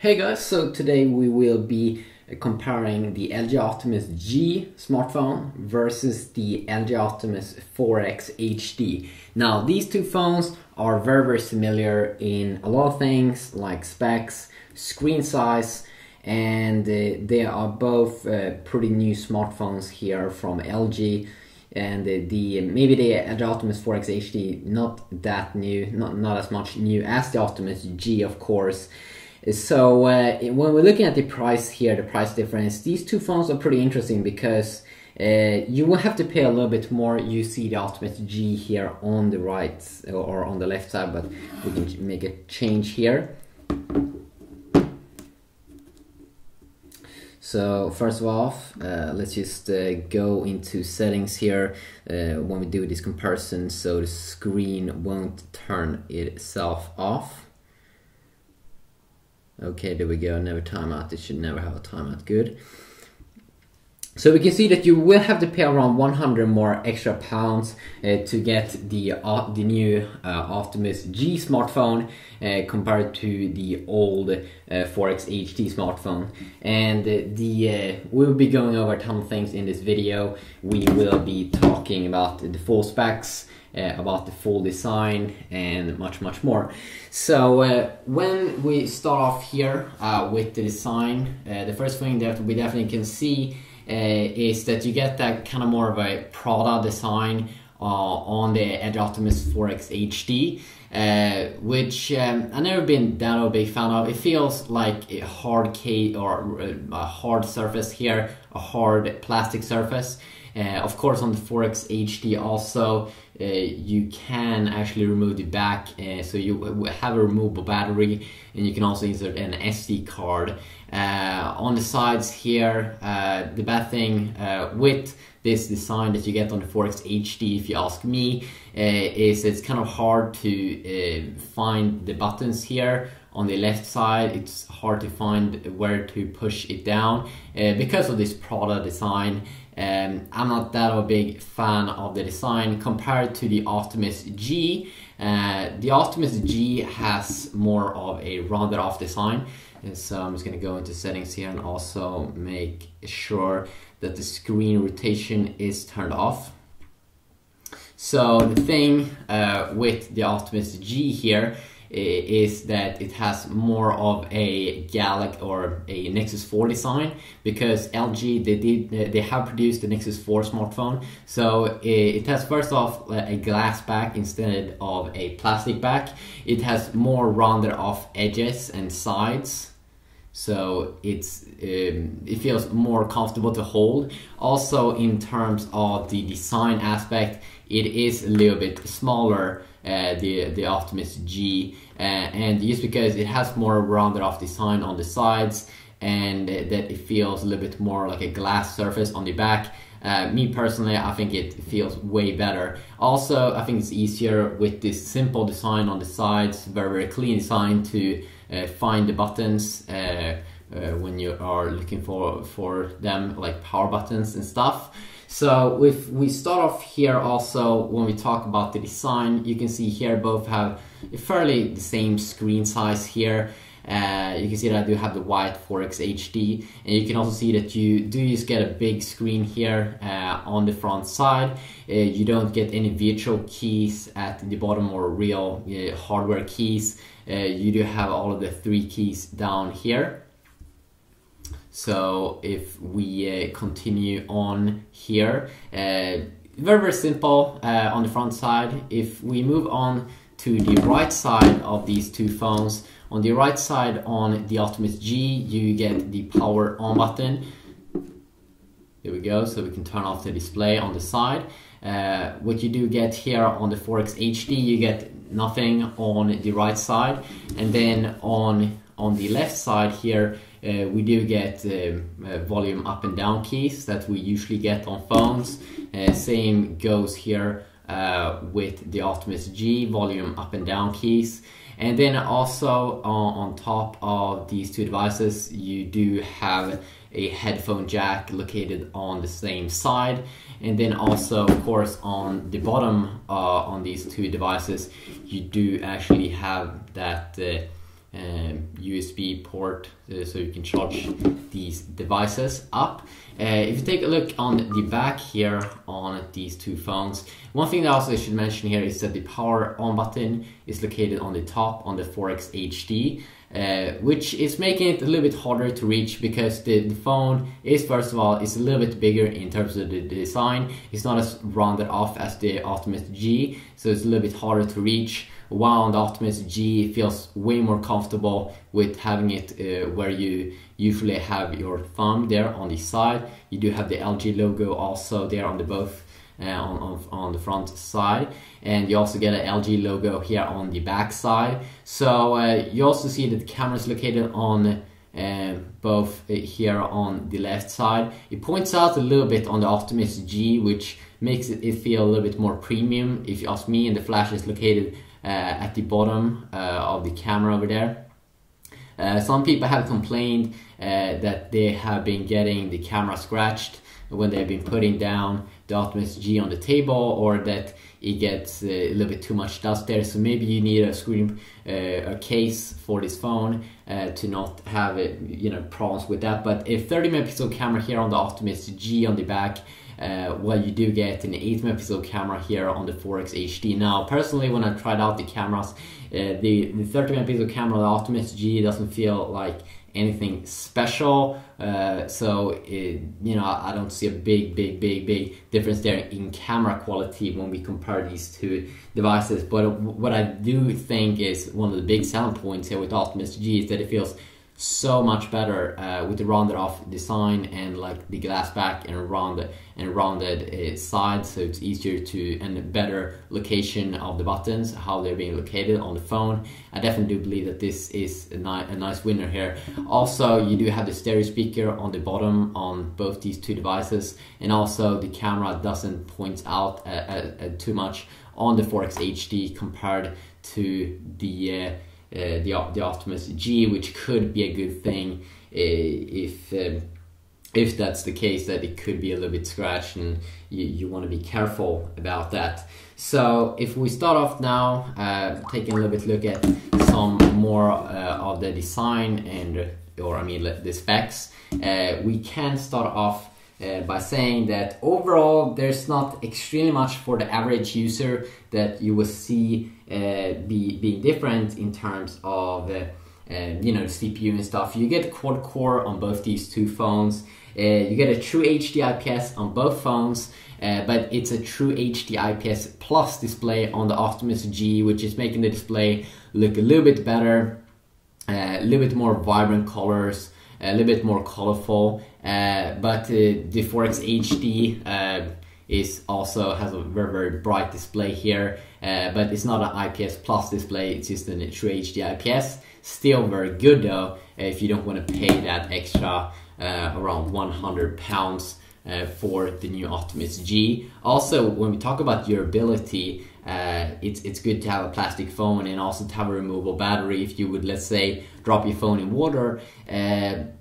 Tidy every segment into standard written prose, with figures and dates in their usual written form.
Hey guys, so today we will be comparing the LG Optimus G smartphone versus the LG Optimus 4X HD. Now these two phones are very similar in a lot of things like specs, screen size, and they are both pretty new smartphones here from LG. And maybe the LG Optimus 4X HD not that new, not as much new as the Optimus G, of course. So when we're looking at the price here, the price difference, these two phones are pretty interesting because you will have to pay a little bit more. You see the Optimus G here on the right or on the left side, but we can make a change here. So first of all, let's just go into settings here when we do this comparison so the screen won't turn itself off. Okay, there we go, never timeout. It should never have a timeout, good. So we can see that you will have to pay around 100 more extra pounds to get the new Optimus G smartphone compared to the old 4X HD smartphone. And we'll be going over a ton of things in this video. We will be talking about the full specs, about the full design, and much more. So when we start off here with the design, the first thing that we definitely can see is that you get that kind of more of a Prada design on the LG Optimus 4X HD, which I've never been that a big fan of. It feels like a hard case or a hard surface here, a hard plastic surface. Of course, on the 4X HD also you can actually remove the back, so you have a removable battery, and you can also insert an SD card. On the sides here, the bad thing with this design that you get on the 4X HD, if you ask me, is it's kind of hard to find the buttons here. On the left side, it's hard to find where to push it down because of this Prada design. I'm not that of a big fan of the design compared to the Optimus G. The Optimus G has more of a rounded off design, and so I'm just going to go into settings here and also make sure that the screen rotation is turned off. So the thing with the Optimus G here is that it has more of a Galaxy or a Nexus 4 design, because LG they have produced the Nexus 4 smartphone, so it has first off a glass back instead of a plastic back. It has more rounded off edges and sides, so it feels more comfortable to hold. Also, in terms of the design aspect, it is a little bit smaller, the Optimus G, and just because it has more rounded off design on the sides, and that it feels a little bit more like a glass surface on the back. Me personally, I think it feels way better. Also, I think it's easier with this simple design on the sides, very clean design to find the buttons when you are looking for them, like power buttons and stuff. So if we start off here, also when we talk about the design, you can see here both have fairly the same screen size here. You can see that I do have the white 4X HD, and you can also see that you do just get a big screen here on the front side. You don't get any virtual keys at the bottom or real hardware keys. You do have all of the 3 keys down here. So if we continue on here, very simple on the front side. If we move on to the right side of these two phones, on the right side on the Optimus G, you get the power on button. There we go, so we can turn off the display on the side. What you do get here on the 4X HD, you get nothing on the right side, and then on the left side here, we do get volume up and down keys that we usually get on phones. Same goes here with the Optimus G, volume up and down keys. And then also on top of these two devices, you do have a headphone jack located on the same side. And then also, of course, on the bottom on these two devices, you do actually have that USB port so you can charge these devices up. If you take a look on the back here on these two phones, one thing that also I should mention here is that the power on button is located on the top on the 4X HD, which is making it a little bit harder to reach because the phone is, first of all, it's a little bit bigger in terms of the design. It's not as rounded off as the Optimus G, so it's a little bit harder to reach. While on the Optimus G, it feels way more comfortable with having it where you usually have your thumb there on the side. You do have the LG logo also there on the both on the front side, and you also get an LG logo here on the back side. So you also see that the camera is located on both here on the left side. It points out a little bit on the Optimus G, which makes it feel a little bit more premium if you ask me, and the flash is located at the bottom of the camera over there. Some people have complained that they have been getting the camera scratched when they've been putting down the Optimus G on the table, or that it gets a little bit too much dust there. So maybe you need a screen a case for this phone to not have problems with that. But a 30 megapixel camera here on the Optimus G on the back, well, you do get an 8 megapixel camera here on the 4X HD. Now, personally, when I tried out the cameras, the 30 megapixel camera on the Optimus G doesn't feel like anything special, so I don't see a big difference there in camera quality when we compare these two devices. But what I do think is one of the big selling points here with Optimus G is that it feels so much better with the rounded off design and like the glass back and rounded side, so it's easier to, and a better location of the buttons, how they're being located on the phone. I definitely do believe that this is a nice winner here. Also, you do have the stereo speaker on the bottom on both these two devices, and also the camera doesn't point out too much on the 4X HD compared to the Optimus G, which could be a good thing if that's the case, that it could be a little bit scratched, and you want to be careful about that. So if we start off now, taking a little bit look at some more of the design the specs, we can start off by saying that overall there's not extremely much for the average user that you will see being different in terms of the CPU and stuff. You get quad core on both these two phones. You get a true HD IPS on both phones, but it's a true HD IPS plus display on the Optimus G, which is making the display look a little bit better, a little bit more vibrant colors, a little bit more colorful, but the 4X HD is also has a very bright display here, but it's not an IPS plus display, it's just a true HD IPS. Still very good though, if you don't want to pay that extra around 100 pounds for the new Optimus G. Also, when we talk about durability, it's good to have a plastic phone and also to have a removable battery. If you would, let's say, drop your phone in water,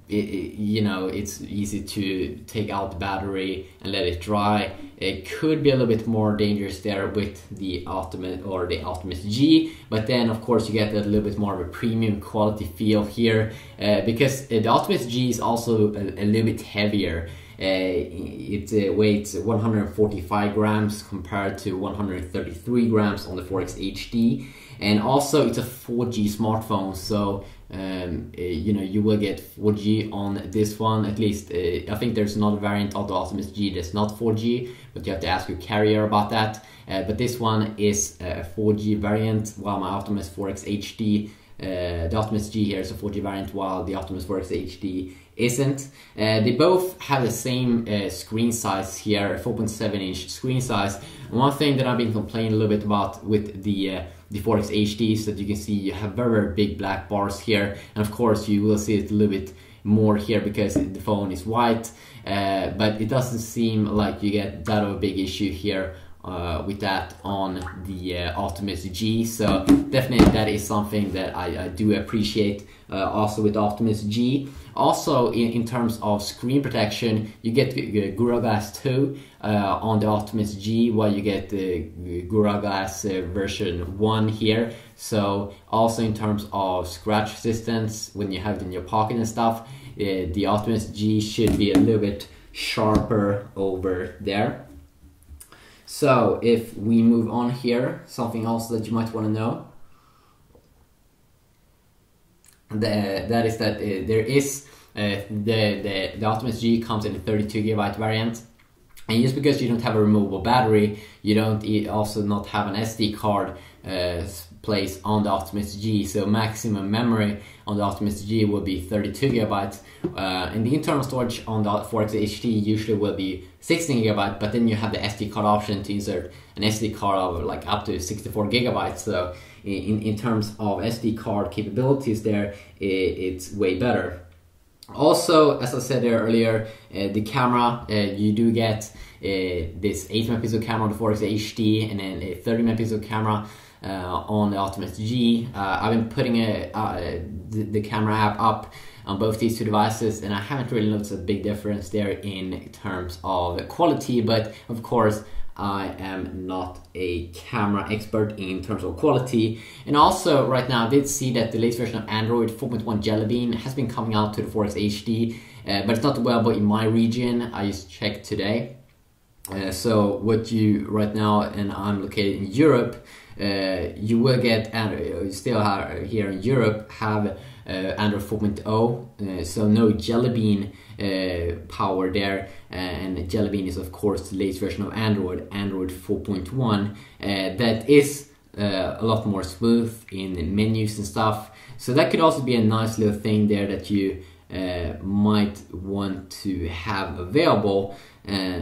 it's easy to take out the battery and let it dry. It could be a little bit more dangerous there with the Optimus G, but then of course you get a little bit more of a premium quality feel here, because the Optimus G is also a little bit heavier. It weighs 145 grams compared to 133 grams on the 4X HD, and also it's a 4G smartphone, so you will get 4G on this one. At least I think there's another variant of the Optimus G that's not 4G, but you have to ask your carrier about that. But this one is a 4G variant, while my Optimus 4X HD, the Optimus G here is a 4G variant, while the Optimus 4X HD isn't. They both have the same screen size here, 4.7-inch screen size. And one thing that I've been complaining a little bit about with the 4X HD is that you can see you have very big black bars here, and of course you will see it a little bit more here because the phone is white, but it doesn't seem like you get that of a big issue here with that on the Optimus G. So definitely that is something that I do appreciate also with Optimus G. Also in terms of screen protection, you get Gorilla Glass 2 on the Optimus G, while you get the Gorilla Glass version 1 here. So also in terms of scratch resistance when you have it in your pocket and stuff, the Optimus G should be a little bit sharper over there. So if we move on here, something else that you might want to know, that is that there is the Optimus G comes in a 32GB variant, and just because you don't have a removable battery, you don't also not have an SD card placed on the Optimus G. So maximum memory on the Optimus G will be 32GB, and the internal storage on the 4X HD usually will be 16GB, but then you have the SD card option to insert an SD card of like up to 64GB. So in terms of SD card capabilities there, it's way better. Also, as I said there earlier, the camera, you do get this 8MP camera on the 4X HD and then a 30MP camera on the Optimus G. I've been putting the camera app up on both these two devices, and I haven't really noticed a big difference there in terms of quality, but of course I am not a camera expert in terms of quality. And also right now I did see that the latest version of Android 4.1 Jelly Bean has been coming out to the 4X HD, but it's not available in my region. I just checked today. So what you right now, and I'm located in Europe, you will get Android, still here in Europe have Android 4.0, so no Jelly Bean power there, and Jelly Bean is of course the latest version of Android 4.1, that is a lot more smooth in menus and stuff. So that could also be a nice little thing there that you might want to have available.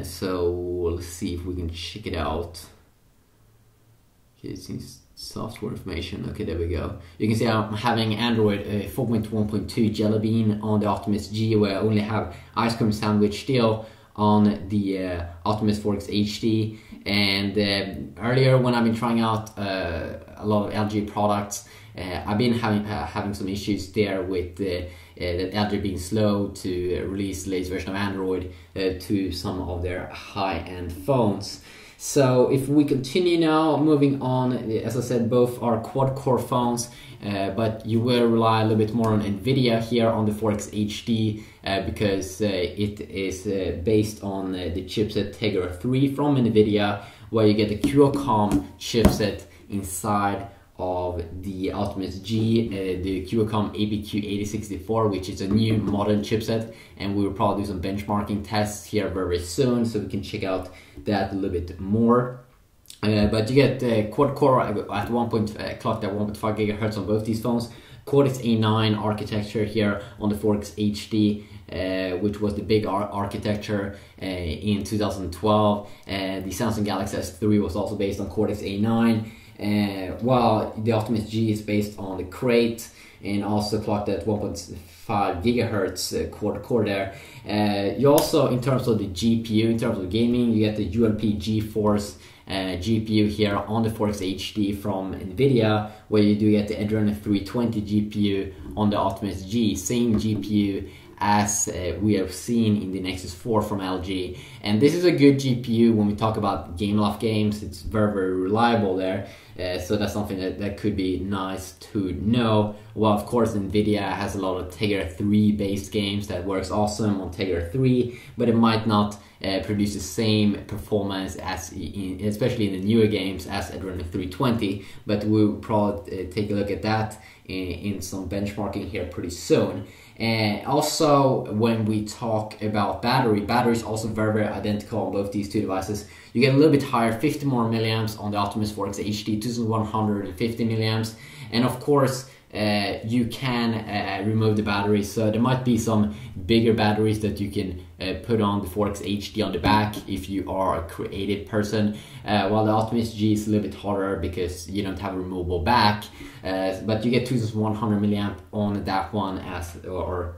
So let's see if we can check it out. Okay, it seems software information. Okay, there we go. You can see I'm having Android 4.1.2 Jelly Bean on the Optimus G, where I only have ice cream sandwich still on the Optimus 4X HD. And earlier when I've been trying out a lot of LG products, I've been having some issues there with that LG being slow to release the latest version of Android to some of their high-end phones. So if we continue now, moving on, as I said, both are quad-core phones, but you will rely a little bit more on NVIDIA here on the 4X HD because it is based on the chipset Tegra 3 from NVIDIA, where you get the Qualcomm chipset inside of the Optimus G, the Qualcomm APQ8064, which is a new modern chipset, and we will probably do some benchmarking tests here very soon, so we can check out that a little bit more. But you get quad core at clocked at 1.5 GHz on both these phones. Cortex A9 architecture here on the 4X HD, which was the big architecture in 2012. The Samsung Galaxy S3 was also based on Cortex A9. While the Optimus G is based on the Crate and also clocked at 1.5 GHz quad core there. You also, in terms of the GPU, in terms of gaming, you get the ULP GeForce GPU here on the 4X HD from NVIDIA, where you do get the Adrian 320 GPU on the Optimus G, same GPU as we have seen in the Nexus 4 from LG. And this is a good GPU when we talk about game-off games. It's very, very reliable there. So that's something that could be nice to know. Well, of course, NVIDIA has a lot of Tegra 3 based games that works awesome on Tegra 3, but it might not produce the same performance as especially in the newer games as Adrian 320. But we'll probably take a look at that in some benchmarking here pretty soon. And also, when we talk about battery is also very, very identical on both these two devices. You get a little bit higher, 50 more milliamps on the Optimus 4X HD, 2150 milliamps. And of course, you can remove the batteries. So there might be some bigger batteries that you can put on the 4X HD on the back if you are a creative person, while the Optimus G is a little bit harder because you don't have a removable back, but you get 2100 milliamp on that one, or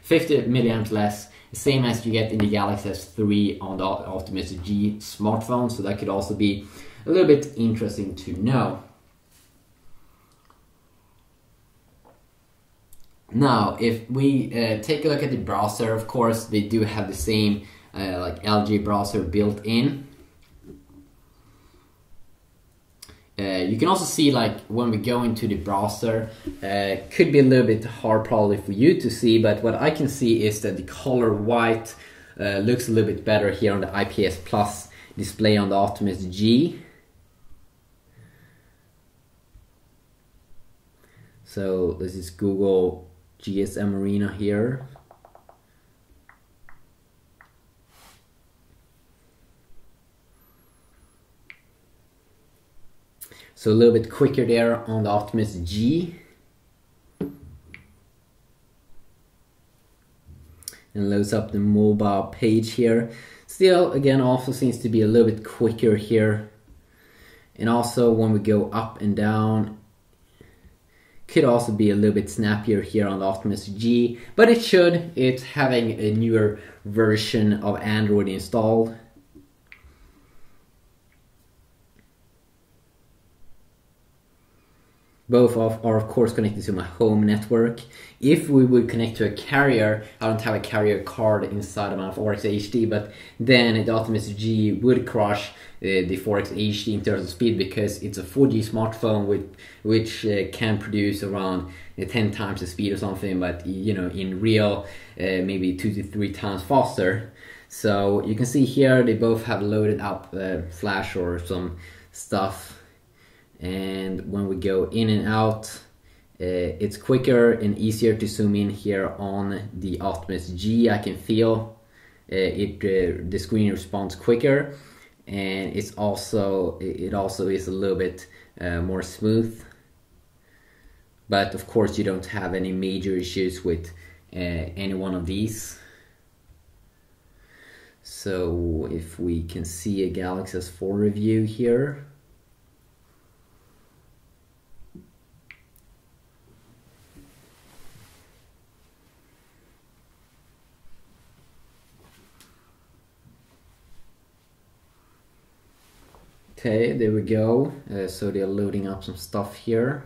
50 milliamps less, same as you get in the Galaxy S3 on the Optimus G smartphone. So that could also be a little bit interesting to know. Now, if we take a look at the browser, of course, they do have the same like LG browser built in. You can also see, like, when we go into the browser, could be a little bit hard probably for you to see, but what I can see is that the color white looks a little bit better here on the IPS Plus display on the Optimus G. So this is Google GSM Arena here. So a little bit quicker there on the Optimus G. And loads up the mobile page here. Still, again, also seems to be a little bit quicker here. And also when we go up and down, could also be a little bit snappier here on the Optimus G. But it should, it's having a newer version of Android installed. Both are of course connected to my home network. If we would connect to a carrier, I don't have a carrier card inside of my 4X HD, but then the Optimus G would crush the 4X HD in terms of speed, because it's a 4G smartphone which can produce around 10 times the speed or something, but in real maybe 2 to 3 times faster. So you can see here they both have loaded up Flash or some stuff. And when we go in and out, it's quicker and easier to zoom in here on the Optimus G. I can feel the screen responds quicker, and it also is a little bit more smooth. But of course you don't have any major issues with any one of these. So if we can see a Galaxy S4 review here. Okay, there we go. So they're loading up some stuff here.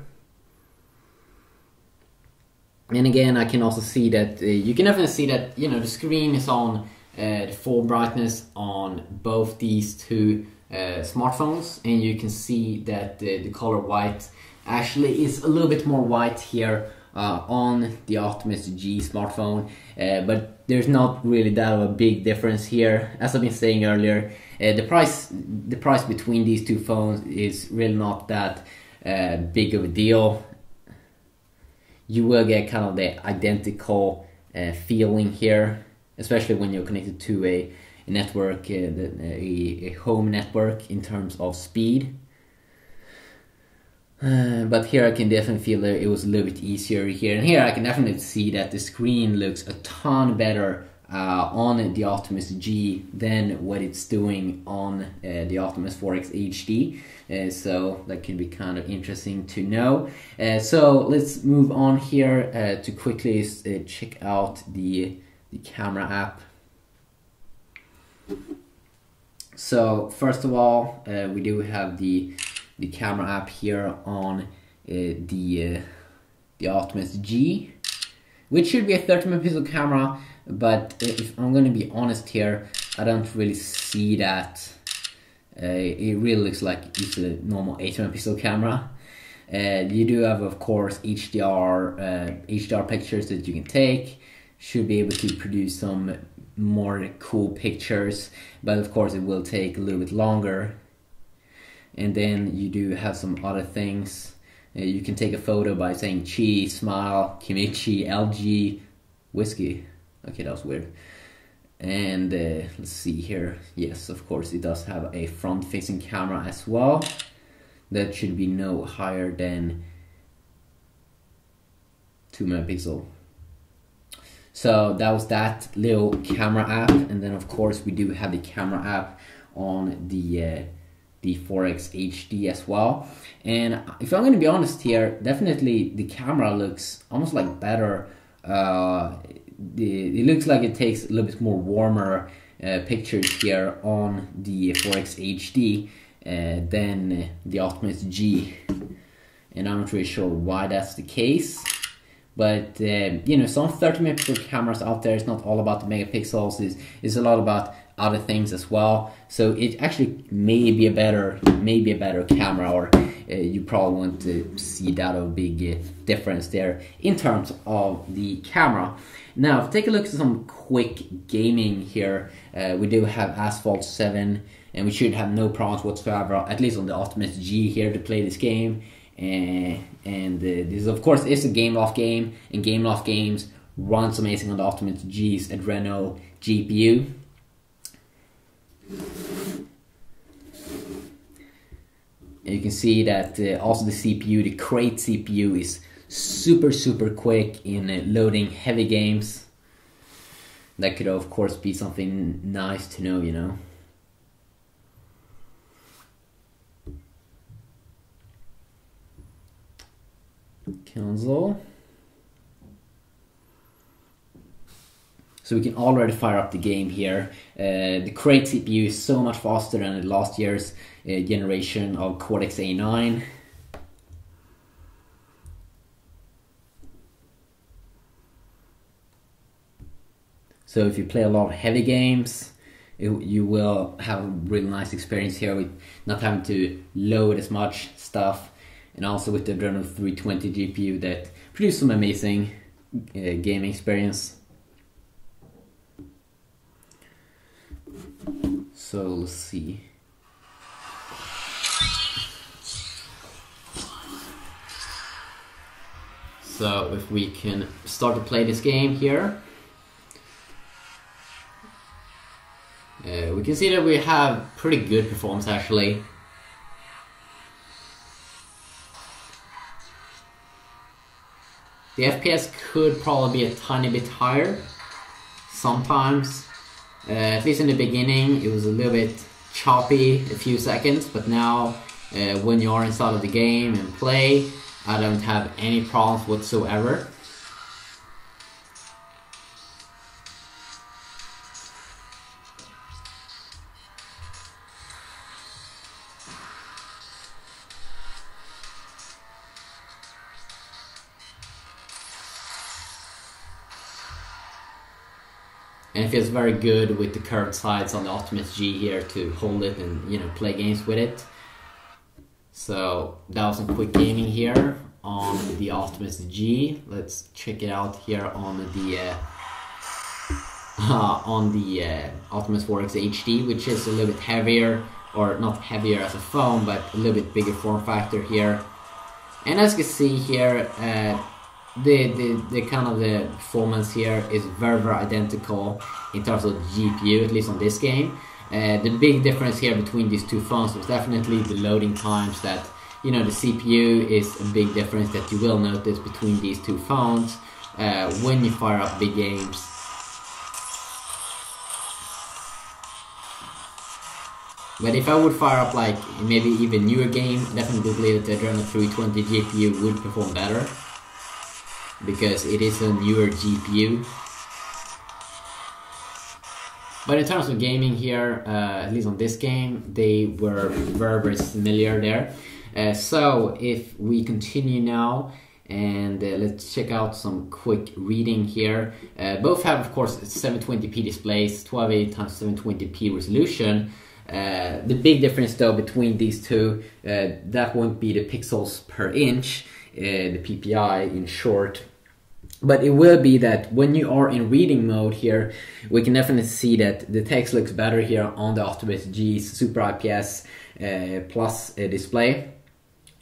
And again, I can also see that you can definitely see that the screen is on the full brightness on both these two smartphones, and you can see that the color white actually is a little bit more white here on the Optimus G smartphone, but there's not really that of a big difference here. As I've been saying earlier, the price between these two phones is really not that big of a deal. You will get kind of the identical feeling here, especially when you're connected to a network, a home network in terms of speed. But here I can definitely feel that it was a little bit easier here, and here I can definitely see that the screen looks a ton better on the Optimus G than what it's doing on the Optimus 4X HD. So that can be kind of interesting to know. So let's move on here to quickly check out the camera app. So first of all, we do have the camera app here on the Optimus G, which should be a 30 megapixel camera, but if I'm going to be honest here, I don't really see that. It really looks like it's a normal 8 megapixel camera. You do have, of course, HDR pictures that you can take. Should be able to produce some more cool pictures, but of course it will take a little bit longer. And then you do have some other things. You can take a photo by saying cheese, smile, kimchi, LG, whiskey. Okay, that was weird. And let's see here. Yes, of course, it does have a front-facing camera as well. That should be no higher than 2 megapixel. So that was that little camera app, and then of course we do have the camera app on the 4X HD as well. And if I'm going to be honest here, definitely the camera looks almost like better. It looks like it takes a little bit more warmer pictures here on the 4X HD than the Optimus G, and I'm not really sure why that's the case. But you know, some 30 megapixel cameras out there, it's not all about the megapixels, it's a lot about other things as well. So it actually may be a better camera, or you probably won't see that a big difference there in terms of the camera. Now, take a look at some quick gaming here. We do have Asphalt 7, and we should have no problems whatsoever, at least on the Optimus G here, to play this game. And this of course is a Gameloft game, and Gameloft games runs amazing on the Optimus G's Adreno GPU. And you can see that also the CPU, the Crate CPU, is super quick in loading heavy games. That could of course be something nice to know, you know. Cancel. So we can already fire up the game here. The Crate CPU is so much faster than the last year's generation of Cortex A9. So if you play a lot of heavy games, you will have a really nice experience here with not having to load as much stuff. And also with the Adreno 320 GPU that produces some amazing gaming experience. So let's see. So if we can start to play this game here, we can see that we have pretty good performance actually. The FPS could probably be a tiny bit higher sometimes. At least in the beginning it was a little bit choppy a few seconds, but now when you are inside of the game and play, I don't have any problems whatsoever. And it feels very good with the curved sides on the Optimus G here to hold it and, you know, play games with it. So that was some quick gaming here on the Optimus G. Let's check it out here on the Optimus 4X HD, which is a little bit heavier, or not heavier as a phone, but a little bit bigger form factor here. And as you can see here, the kind of the performance here is very identical in terms of GPU, at least on this game. The big difference here between these two phones was definitely the loading times. That, you know, the CPU is a big difference that you will notice between these two phones when you fire up big games. But if I would fire up like maybe even newer game, I definitely believe that the Adreno 320 GPU would perform better, because it is a newer GPU. But in terms of gaming here, at least on this game, they were very similar there. So if we continue now, and let's check out some quick reading here. Both have, of course, 720p displays, 1280x720p resolution. The big difference though between these two, that won't be the pixels per inch, the PPI in short. But it will be that when you are in reading mode here, we can definitely see that the text looks better here on the Optimus G's Super IPS Plus display.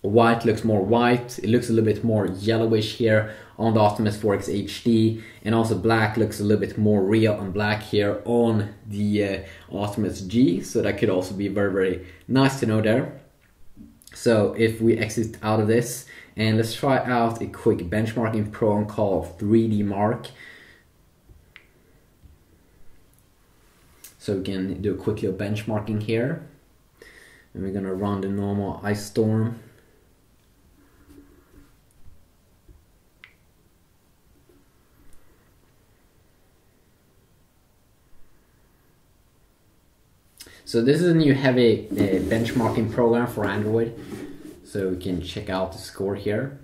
White looks more white, it looks a little bit more yellowish here on the Optimus 4X HD, and also black looks a little bit more real and black here on the Optimus G, so that could also be very nice to know there. So if we exit out of this And let's try out a quick benchmarking program called 3D Mark. So we can do a quick little benchmarking here. And we're gonna run the normal ice storm. So this is a new heavy benchmarking program for Android. So we can check out the score here.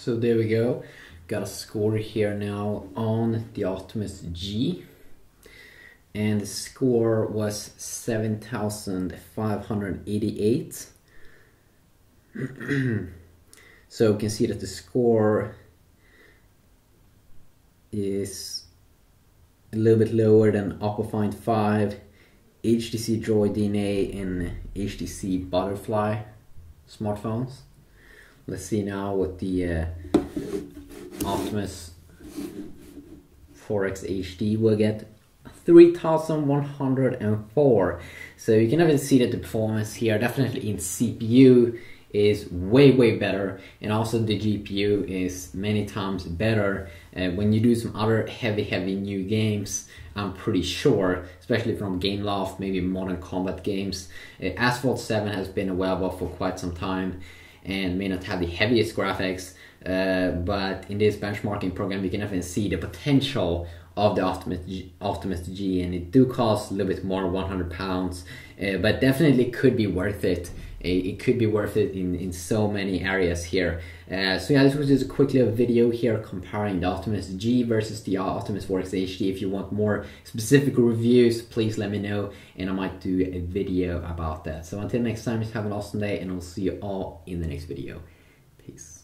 So there we go. Got a score here now on the Optimus G. And the score was 7,588. So you can see that the score is a little bit lower than Oppo Find 5, HTC Droid DNA, and HTC Butterfly smartphones. Let's see now what the Optimus 4X HD will get. 3,104. So you can even see that the performance here, definitely in CPU, is way better, and also the GPU is many times better. When you do some other heavy new games, I'm pretty sure, especially from Gameloft, maybe Modern Combat games. Asphalt 7 has been available for quite some time and may not have the heaviest graphics, but in this benchmarking program you can even see the potential of the Optimus G, and it do cost a little bit more, £100, but definitely could be worth it. It could be worth it in so many areas here. So yeah, this was just a quick little video here comparing the Optimus G versus the Optimus 4X HD. If you want more specific reviews, please let me know, and I might do a video about that. So until next time, just have an awesome day, and I'll see you all in the next video. Peace.